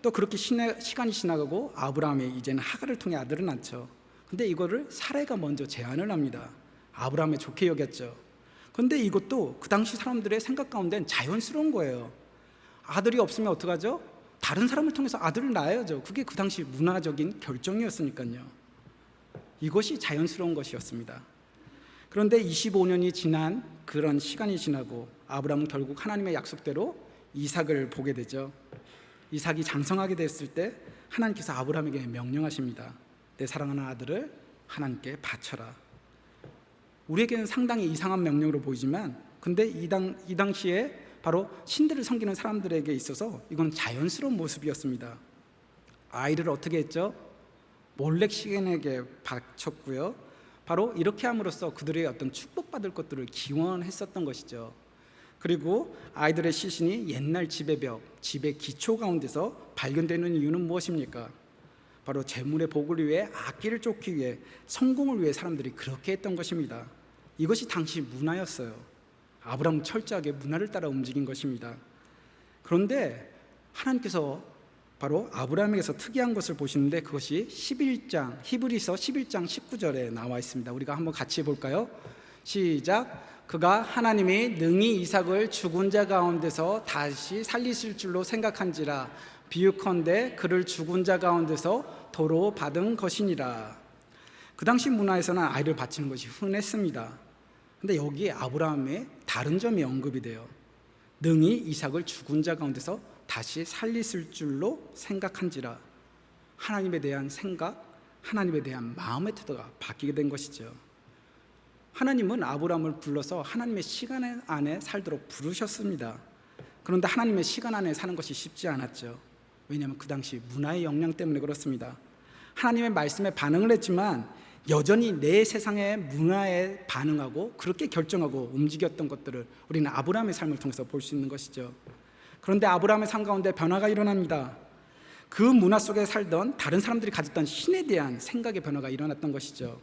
또 그렇게 시간이 지나가고 아브라함이 이제는 하갈을 통해 아들을 낳죠. 근데 이거를 사레가 먼저 제안을 합니다. 아브라함이 좋게 여겼죠. 그런데 이것도 그 당시 사람들의 생각 가운데는 자연스러운 거예요. 아들이 없으면 어떡하죠? 다른 사람을 통해서 아들을 낳아야죠. 그게 그 당시 문화적인 결정이었으니까요. 이것이 자연스러운 것이었습니다. 그런데 25년이 지난 그런 시간이 지나고 아브라함은 결국 하나님의 약속대로 이삭을 보게 되죠. 이삭이 장성하게 됐을 때 하나님께서 아브라함에게 명령하십니다. 내 사랑하는 아들을 하나님께 바쳐라. 우리에게는 상당히 이상한 명령으로 보이지만, 근데 이 당시에 바로 신들을 섬기는 사람들에게 있어서 이건 자연스러운 모습이었습니다. 아이를 어떻게 했죠? 몰렉 신에게 바쳤고요. 바로 이렇게 함으로써 그들의 어떤 축복받을 것들을 기원했었던 것이죠. 그리고 아이들의 시신이 옛날 집의 벽, 집의 기초 가운데서 발견되는 이유는 무엇입니까? 바로 재물의 복을 위해, 악기를 쫓기 위해, 성공을 위해 사람들이 그렇게 했던 것입니다. 이것이 당시 문화였어요. 아브라함은 철저하게 문화를 따라 움직인 것입니다. 그런데 하나님께서 바로 아브라함에게서 특이한 것을 보시는데 그것이 11장 히브리서 11장 19절에 나와 있습니다. 우리가 한번 같이 볼까요? 시작. 그가 하나님이 능히 이삭을 죽은 자 가운데서 다시 살리실 줄로 생각한지라 비유컨대 그를 죽은 자 가운데서 도로 받은 것이니라. 그 당시 문화에서는 아이를 바치는 것이 흔했습니다. 근데 여기에 아브라함의 다른 점이 언급이 돼요. 능히 이삭을 죽은 자 가운데서 다시 살리실 줄로 생각한지라. 하나님에 대한 생각, 하나님에 대한 마음의 태도가 바뀌게 된 것이죠. 하나님은 아브라함을 불러서 하나님의 시간 안에 살도록 부르셨습니다. 그런데 하나님의 시간 안에 사는 것이 쉽지 않았죠. 왜냐하면 그 당시 문화의 영향 때문에 그렇습니다. 하나님의 말씀에 반응을 했지만 여전히 내 세상의 문화에 반응하고 그렇게 결정하고 움직였던 것들을 우리는 아브라함의 삶을 통해서 볼 수 있는 것이죠. 그런데 아브라함의 삶 가운데 변화가 일어납니다. 그 문화 속에 살던 다른 사람들이 가졌던 신에 대한 생각의 변화가 일어났던 것이죠.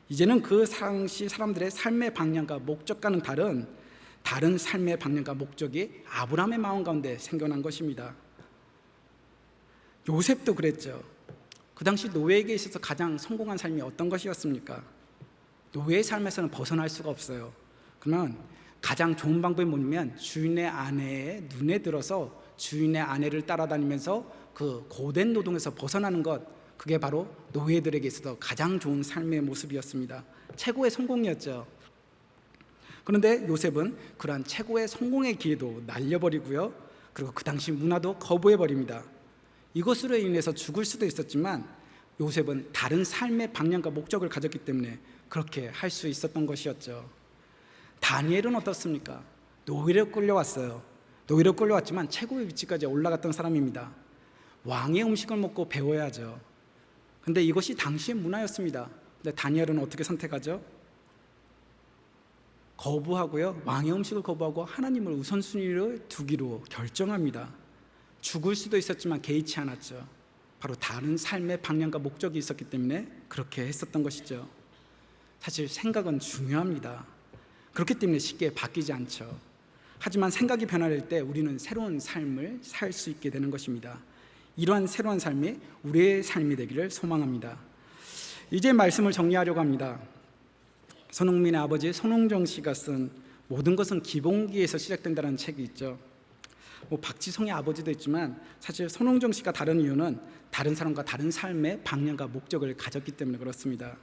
이제는 그 당시 사람들의 삶의 방향과 목적과는 다른 삶의 방향과 목적이 아브라함의 마음 가운데 생겨난 것입니다. 요셉도 그랬죠. 그 당시 노예에게 있어서 가장 성공한 삶이 어떤 것이었습니까? 노예의 삶에서는 벗어날 수가 없어요. 그러면 가장 좋은 방법이 뭐냐면 주인의 아내의 눈에 들어서 주인의 아내를 따라다니면서 그 고된 노동에서 벗어나는 것, 그게 바로 노예들에게 있어서 가장 좋은 삶의 모습이었습니다. 최고의 성공이었죠. 그런데 요셉은 그러한 최고의 성공의 기회도 날려버리고요, 그리고 그 당시 문화도 거부해버립니다. 이것으로 인해서 죽을 수도 있었지만 요셉은 다른 삶의 방향과 목적을 가졌기 때문에 그렇게 할 수 있었던 것이었죠. 다니엘은 어떻습니까? 노예로 끌려왔어요. 노예로 끌려왔지만 최고의 위치까지 올라갔던 사람입니다. 왕의 음식을 먹고 배워야죠. 근데 이것이 당시의 문화였습니다. 근데 다니엘은 어떻게 선택하죠? 거부하고요, 왕의 음식을 거부하고 하나님을 우선순위로 두기로 결정합니다. 죽을 수도 있었지만 개의치 않았죠. 바로 다른 삶의 방향과 목적이 있었기 때문에 그렇게 했었던 것이죠. 사실 생각은 중요합니다. 그렇기 때문에 쉽게 바뀌지 않죠. 하지만 생각이 변화될 때 우리는 새로운 삶을 살 수 있게 되는 것입니다. 이러한 새로운 삶이 우리의 삶이 되기를 소망합니다. 이제 말씀을 정리하려고 합니다. 손흥민의 아버지 손흥정 씨가 쓴 모든 것은 기본기에서 시작된다는 책이 있죠. 박지성의 아버지도 있지만 사실 손흥정 씨가 다른 이유는 다른 사람과 다른 삶의 방향과 목적을 가졌기 때문에 그렇습니다.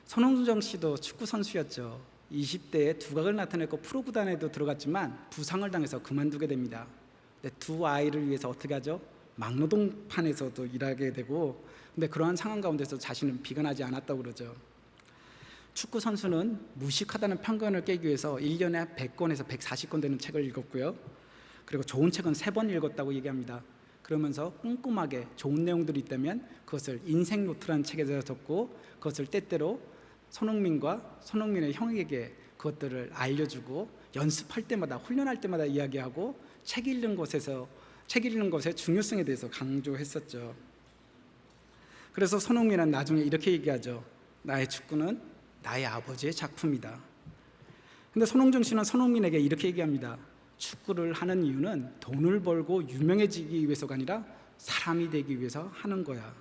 손흥정 씨도 축구 선수였죠. 20대에 두각을 나타냈고 프로구단에도 들어갔지만 부상을 당해서 그만두게 됩니다. 근데 두 아이를 위해서 어떻게 하죠? 막노동판에서도 일하게 되고, 근데 그러한 상황 가운데서 자신은 비관하지 않았다고 그러죠. 축구 선수는 무식하다는 편견을 깨기 위해서 1년에 100권에서 140권 되는 책을 읽었고요, 그리고 좋은 책은 3번 읽었다고 얘기합니다. 그러면서 꼼꼼하게 좋은 내용들이 있다면 그것을 인생 노트라는 책에서 적고 그것을 때때로 손흥민의 형에게 그것들을 알려주고 연습할 때마다, 훈련할 때마다 이야기하고 책 읽는 것의 중요성에 대해서 강조했었죠. 그래서 손흥민은 나중에 이렇게 얘기하죠. 나의 축구는 나의 아버지의 작품이다. 근데 손흥정 씨는 손흥민에게 이렇게 얘기합니다. 축구를 하는 이유는 돈을 벌고 유명해지기 위해서가 아니라 사람이 되기 위해서 하는 거야.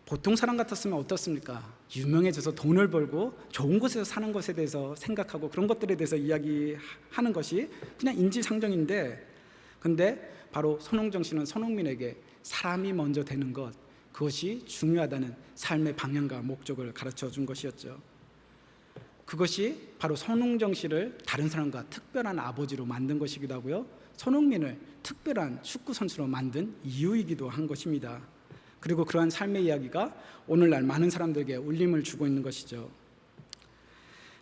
보통 사람 같았으면 어떻습니까? 유명해져서 돈을 벌고 좋은 곳에서 사는 것에 대해서 생각하고 그런 것들에 대해서 이야기하는 것이 그냥 인지상정인데, 근데 바로 손흥정 씨는 손흥민에게 사람이 먼저 되는 것, 그것이 중요하다는 삶의 방향과 목적을 가르쳐 준 것이었죠. 그것이 바로 손흥정 씨를 다른 사람과 특별한 아버지로 만든 것이기도 하고요, 손흥민을 특별한 축구 선수로 만든 이유이기도 한 것입니다. 그리고 그러한 삶의 이야기가 오늘날 많은 사람들에게 울림을 주고 있는 것이죠.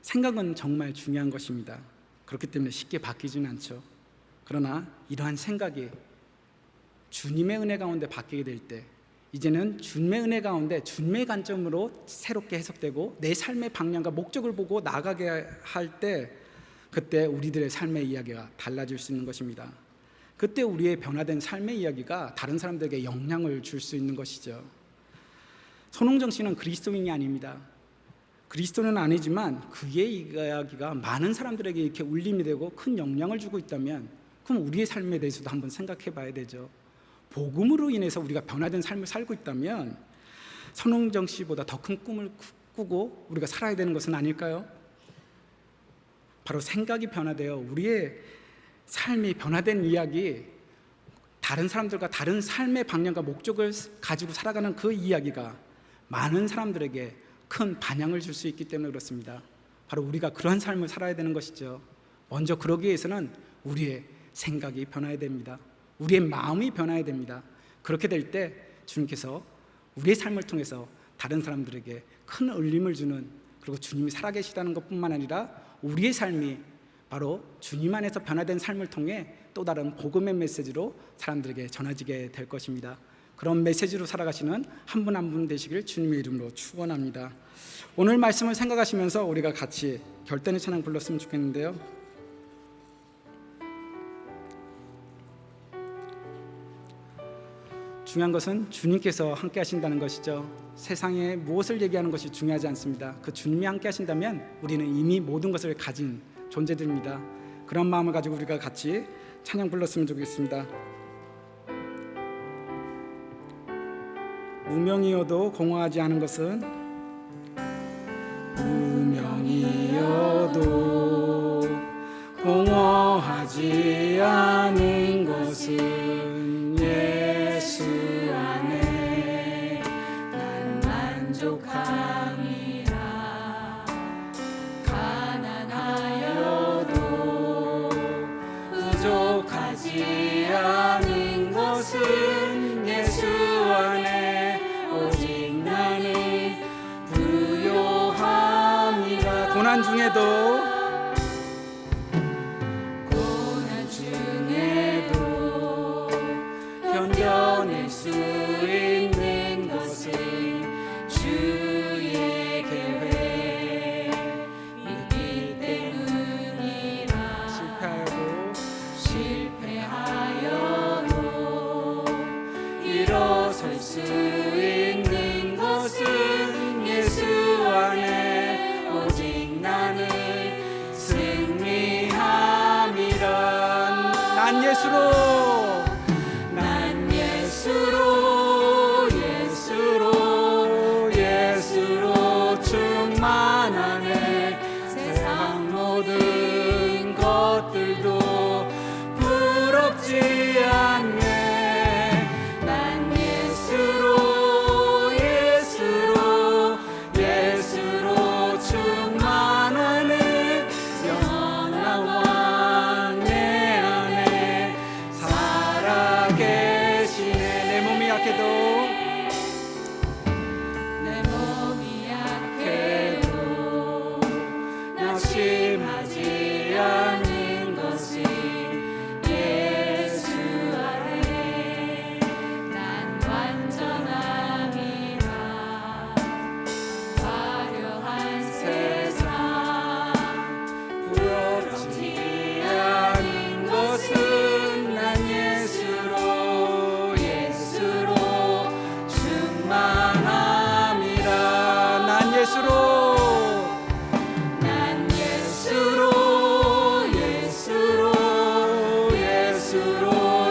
생각은 정말 중요한 것입니다. 그렇기 때문에 쉽게 바뀌지는 않죠. 그러나 이러한 생각이 주님의 은혜 가운데 바뀌게 될 때, 이제는 주님의 은혜 가운데 주님의 관점으로 새롭게 해석되고 내 삶의 방향과 목적을 보고 나아가게 할 때, 그때 우리들의 삶의 이야기가 달라질 수 있는 것입니다. 그때 우리의 변화된 삶의 이야기가 다른 사람들에게 영향을 줄 수 있는 것이죠. 손흥정 씨는 그리스도인이 아닙니다. 그리스도는 아니지만 그의 이야기가 많은 사람들에게 이렇게 울림이 되고 큰 영향을 주고 있다면, 그럼 우리의 삶에 대해서도 한번 생각해 봐야 되죠. 복음으로 인해서 우리가 변화된 삶을 살고 있다면 손흥정 씨보다 더 큰 꿈을 꾸고 우리가 살아야 되는 것은 아닐까요? 바로 생각이 변화되어 우리의 삶이 변화된 이야기, 다른 사람들과 다른 삶의 방향과 목적을 가지고 살아가는 그 이야기가 많은 사람들에게 큰 반향을 줄 수 있기 때문에 그렇습니다. 바로 우리가 그러한 삶을 살아야 되는 것이죠. 먼저 그러기 위해서는 우리의 생각이 변화해야 됩니다. 우리의 마음이 변화해야 됩니다. 그렇게 될 때 주님께서 우리의 삶을 통해서 다른 사람들에게 큰 울림을 주는, 그리고 주님이 살아계시다는 것뿐만 아니라 우리의 삶이 바로 주님 안에서 변화된 삶을 통해 또 다른 복음의 메시지로 사람들에게 전해지게 될 것입니다. 그런 메시지로 살아가시는 한 분 한 분 되시길 주님의 이름으로 축원합니다. 오늘 말씀을 생각하시면서 우리가 같이 결단의 찬양 불렀으면 좋겠는데요. 중요한 것은 주님께서 함께 하신다는 것이죠. 세상에 무엇을 얘기하는 것이 중요하지 않습니다. 그 주님이 함께 하신다면 우리는 이미 모든 것을 가진 존재들입니다. 그런 마음을 가지고 우리가 같이 찬양 불렀으면 좋겠습니다. 무명이어도 공허하지 않은 것은, 무명이어도 부족하지 않은 것은 예수 안에 난 만족함이라. 가난하여도 부족하지 않은 것은 예수 안에 오직 나는 부요함이라. 고난 중에도 견뎌낼 수 있는 것은 주의 계획 있기 때문이라. 실패하여도 일어설 수 있는 것은 예수 안에 오직 나는 승리함이라. 난 예수로 충만하네. 세상 모든 것들도 부럽지 않네. 난 예수로 충만하네. 영원한 왕 내 안에 살아계시네. 내 몸이 약해도 낙심하지 않는 것이 예수 안에 난 완전함이라. 화려한 세상 부럽지 않은 것은 난 예수로 충만함이라. 난 예수로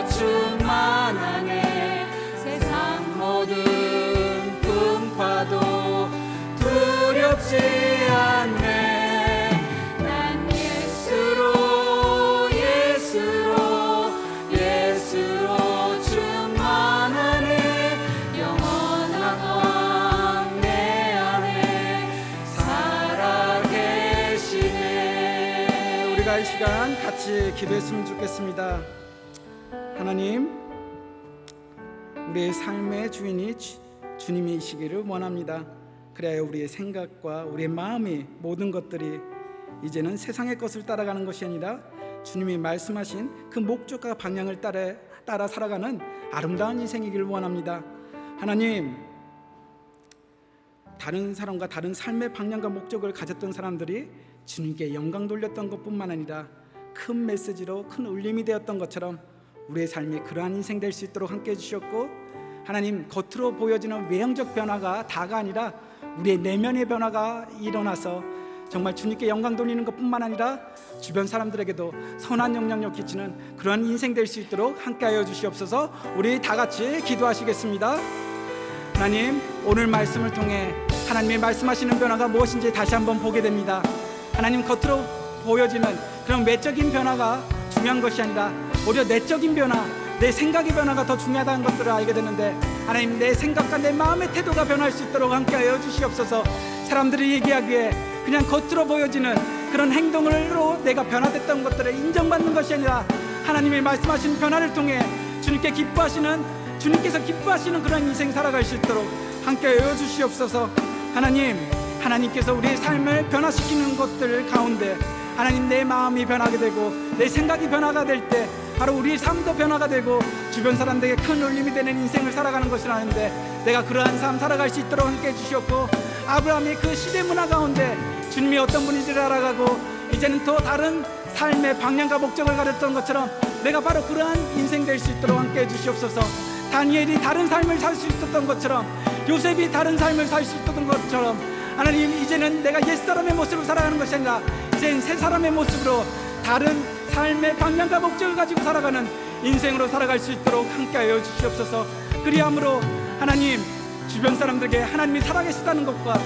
충만하네. 세상 모든 풍파도 두렵지 않네. 난 예수로 충만하네. 영원한 왕 내 안에 살아계시네. 우리가 이 시간 같이 기도했으면 좋겠습니다. 하나님, 우리의 삶의 주인이 주님이시기를 원합니다. 그래야 우리의 생각과 우리의 마음이 모든 것들이 이제는 세상의 것을 따라가는 것이 아니라 주님이 말씀하신 그 목적과 방향을 따라 살아가는 아름다운 인생이기를 원합니다. 하나님, 다른 사람과 다른 삶의 방향과 목적을 가졌던 사람들이 주님께 영광 돌렸던 것뿐만 아니라 큰 메시지로 큰 울림이 되었던 것처럼 우리의 삶이 그러한 인생 될 수 있도록 함께해 주셨고, 하나님, 겉으로 보여지는 외형적 변화가 다가 아니라 우리의 내면의 변화가 일어나서 정말 주님께 영광 돌리는 것뿐만 아니라 주변 사람들에게도 선한 영향력 끼치는 그러한 인생 될 수 있도록 함께하여 주시옵소서. 우리 다 같이 기도하시겠습니다. 하나님, 오늘 말씀을 통해 하나님의 말씀하시는 변화가 무엇인지 다시 한번 보게 됩니다. 하나님, 겉으로 보여지는 그런 외적인 변화가 중요한 것이 아니라 오히려 내적인 변화, 내 생각의 변화가 더 중요하다는 것들을 알게 되는데, 하나님, 내 생각과 내 마음의 태도가 변할 수 있도록 함께하여 주시옵소서. 사람들이 얘기하기에 그냥 겉으로 보여지는 그런 행동으로 내가 변화됐던 것들을 인정받는 것이 아니라 하나님이 말씀하신 변화를 통해 주님께서 기뻐하시는 그런 인생 살아갈 수 있도록 함께하여 주시옵소서. 하나님께서 우리의 삶을 변화시키는 것들 가운데 하나님, 내 마음이 변하게 되고 내 생각이 변화가 될 때 바로 우리의 삶도 변화가 되고 주변 사람들에게 큰 울림이 되는 인생을 살아가는 것이라는데, 내가 그러한 삶 살아갈 수 있도록 함께해 주시옵고, 아브라함이 그 시대 문화 가운데 주님이 어떤 분인지를 알아가고 이제는 또 다른 삶의 방향과 목적을 가졌던 것처럼 내가 바로 그러한 인생 될 수 있도록 함께해 주시옵소서. 다니엘이 다른 삶을 살 수 있었던 것처럼, 요셉이 다른 삶을 살 수 있었던 것처럼, 하나님, 이제는 내가 옛사람의 모습으로 살아가는 것이 아니라 이제는 새 사람의 모습으로 다른 삶의 방향과 목적을 가지고 살아가는 인생으로 살아갈 수 있도록 함께하여 주시옵소서. 그리함으로 하나님, 주변 사람들에게 하나님이 살아계시다는 것과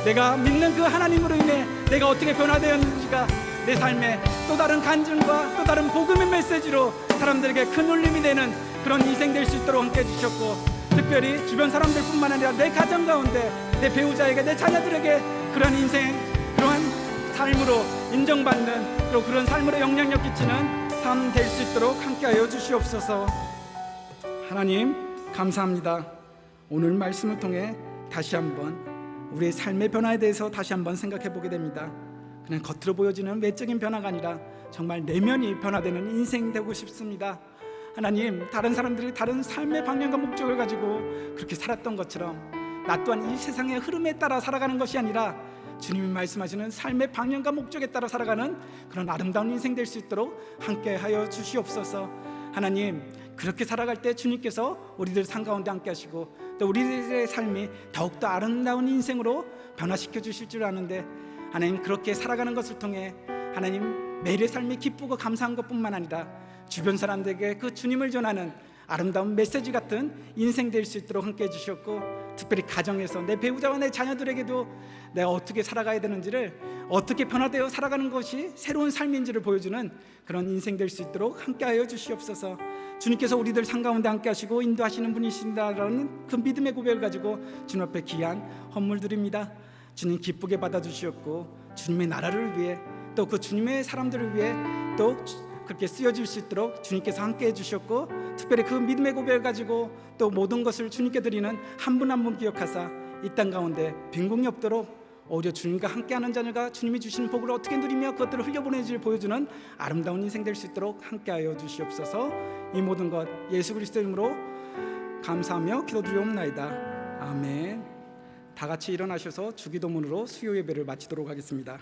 내가 믿는 그 하나님으로 인해 내가 어떻게 변화되었는지가 내 삶에 또 다른 간증과 또 다른 복음의 메시지로 사람들에게 큰 울림이 되는 그런 인생 될 수 있도록 함께 해주셨고, 특별히 주변 사람들뿐만 아니라 내 가정 가운데 내 배우자에게, 내 자녀들에게 그런 인생, 그러한 삶으로 인정받는, 또 그런 삶으로 영향력 끼치는 삶 될 수 있도록 함께하여 주시옵소서. 하나님 감사합니다. 오늘 말씀을 통해 다시 한번 우리의 삶의 변화에 대해서 다시 한번 생각해 보게 됩니다. 그냥 겉으로 보여지는 외적인 변화가 아니라 정말 내면이 변화되는 인생 되고 싶습니다. 하나님, 다른 사람들이 다른 삶의 방향과 목적을 가지고 그렇게 살았던 것처럼 나 또한 이 세상의 흐름에 따라 살아가는 것이 아니라 주님이 말씀하시는 삶의 방향과 목적에 따라 살아가는 그런 아름다운 인생 될 수 있도록 함께하여 주시옵소서. 하나님, 그렇게 살아갈 때 주님께서 우리들 삶 가운데 함께 하시고 또 우리들의 삶이 더욱더 아름다운 인생으로 변화시켜 주실 줄 아는데, 하나님 그렇게 살아가는 것을 통해 하나님 매일의 삶이 기쁘고 감사한 것뿐만 아니라 주변 사람들에게 그 주님을 전하는 아름다운 메시지 같은 인생 될 수 있도록 함께 해주셨고, 특별히 가정에서 내 배우자와 내 자녀들에게도 내가 어떻게 살아가야 되는지를, 어떻게 변화되어 살아가는 것이 새로운 삶인지를 보여주는 그런 인생 될 수 있도록 함께하여 주시옵소서. 주님께서 우리들 삶 가운데 함께 하시고 인도하시는 분이신다라는 그 믿음의 고백을 가지고 주님 앞에 귀한 헌물 드립니다. 주님 기쁘게 받아주시었고, 주님의 나라를 위해 또 그 주님의 사람들을 위해 또 그렇게 쓰여질 수 있도록 주님께서 함께 해주셨고, 특별히 그 믿음의 고백을 가지고 또 모든 것을 주님께 드리는 한 분 한 분 기억하사 이 땅 가운데 빈궁이 없도록 오히려 주님과 함께하는 자녀가 주님이 주신 복을 어떻게 누리며 그것들을 흘려보내는지를 보여주는 아름다운 인생 될 수 있도록 함께하여 주시옵소서. 이 모든 것 예수 그리스도 이름으로 감사하며 기도드리옵나이다. 아멘. 다 같이 일어나셔서 주기도문으로 수요 예배를 마치도록 하겠습니다.